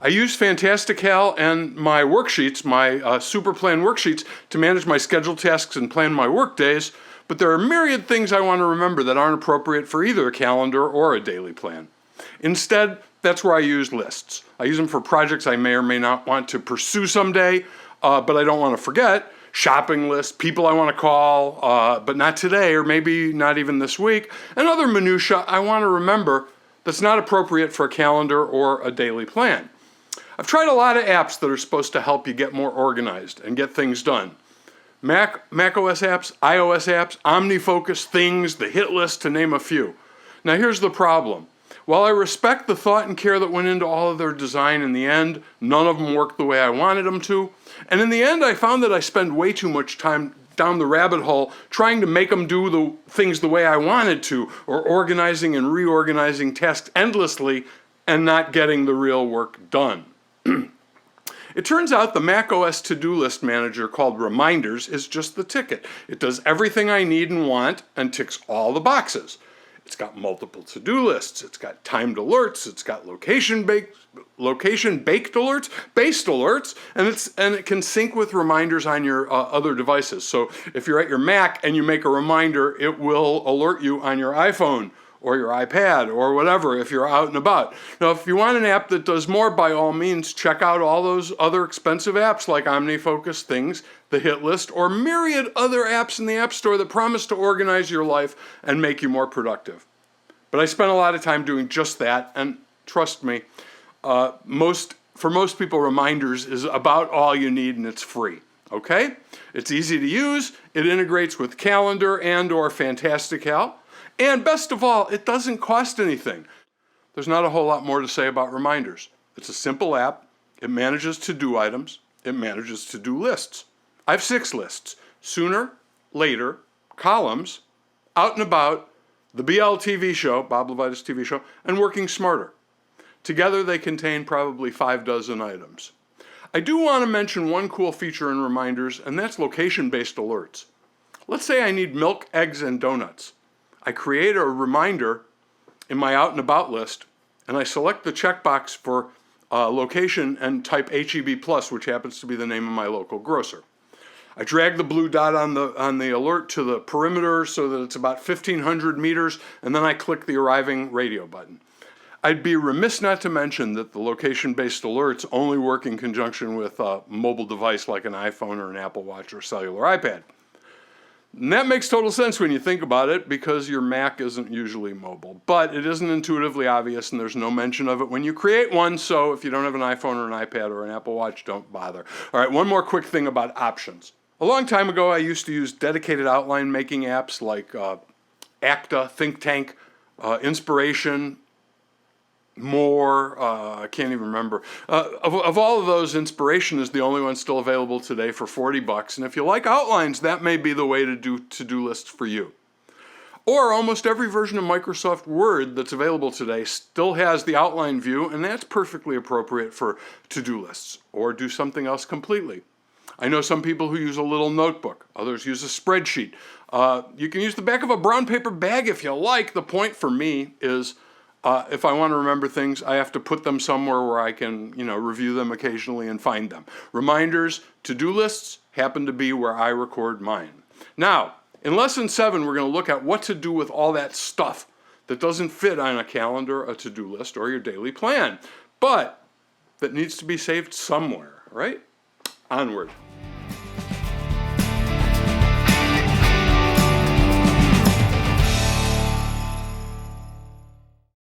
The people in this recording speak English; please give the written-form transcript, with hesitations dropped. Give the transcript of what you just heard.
I use Fantastical and my worksheets, my super plan worksheets, to manage my scheduled tasks and plan my work days, but there are myriad things I want to remember that aren't appropriate for either a calendar or a daily plan. Instead, that's where I use lists. I use them for projects I may or may not want to pursue someday, but I don't want to forget. Shopping lists, people I want to call, but not today or maybe not even this week, and other minutiae I want to remember that's not appropriate for a calendar or a daily plan. I've tried a lot of apps that are supposed to help you get more organized and get things done. Mac OS apps, iOS apps, OmniFocus, Things, the Hit List, to name a few. Now here's the problem. While I respect the thought and care that went into all of their design, in the end, none of them worked the way I wanted them to. And in the end, I found that I spend way too much time down the rabbit hole trying to make them do the things the way I wanted to, or organizing and reorganizing tasks endlessly and not getting the real work done. It turns out the Mac OS to-do list manager called Reminders is just the ticket. It does everything I need and want and ticks all the boxes. It's got multiple to-do lists, it's got timed alerts, it's got location-based alerts, based alerts, and it can sync with reminders on your other devices. So if you're at your Mac and you make a reminder, it will alert you on your iPhone or your iPad or whatever if you're out and about. Now, if you want an app that does more, by all means, check out all those other expensive apps like OmniFocus, Things, the Hit List, or myriad other apps in the App Store that promise to organize your life and make you more productive. But I spent a lot of time doing just that, and trust me, for most people, Reminders is about all you need, and it's free. Okay? It's easy to use, it integrates with Calendar and or Fantastical, and best of all, it doesn't cost anything. There's not a whole lot more to say about Reminders. It's a simple app, it manages to-do items, it manages to-do lists. I have 6 lists: sooner, later, columns, out and about, the BL TV show, Bob Levitas TV show, and working smarter. Together they contain probably 6 items. I do want to mention one cool feature in Reminders, and that's location-based alerts. Let's say I need milk, eggs, and donuts. I create a reminder in my out and about list, and I select the checkbox for location and type HEB Plus, which happens to be the name of my local grocer. I drag the blue dot on the alert to the perimeter so that it's about 1,500 meters, and then I click the arriving radio button. I'd be remiss not to mention that the location-based alerts only work in conjunction with a mobile device like an iPhone or an Apple Watch or cellular iPad. And that makes total sense when you think about it, because your Mac isn't usually mobile. But it isn't intuitively obvious, and there's no mention of it when you create one, so if you don't have an iPhone or an iPad or an Apple Watch, don't bother. All right, one more quick thing about options. A long time ago, I used to use dedicated outline making apps like Acta, Think Tank, Inspiration, More, I can't even remember. Of all of those, Inspiration is the only one still available today for $40. And if you like outlines, that may be the way to do to-do lists for you. Or almost every version of Microsoft Word that's available today still has the outline view, and that's perfectly appropriate for to-do lists, or do something else completely. I know some people who use a little notebook. Others use a spreadsheet. You can use the back of a brown paper bag if you like. The point for me is if I want to remember things, I have to put them somewhere where I can, review them occasionally and find them. Reminders, to-do lists happen to be where I record mine. Now, in Lesson 7, we're going to look at what to do with all that stuff that doesn't fit on a calendar, a to-do list, or your daily plan, but that needs to be saved somewhere, right? Onward.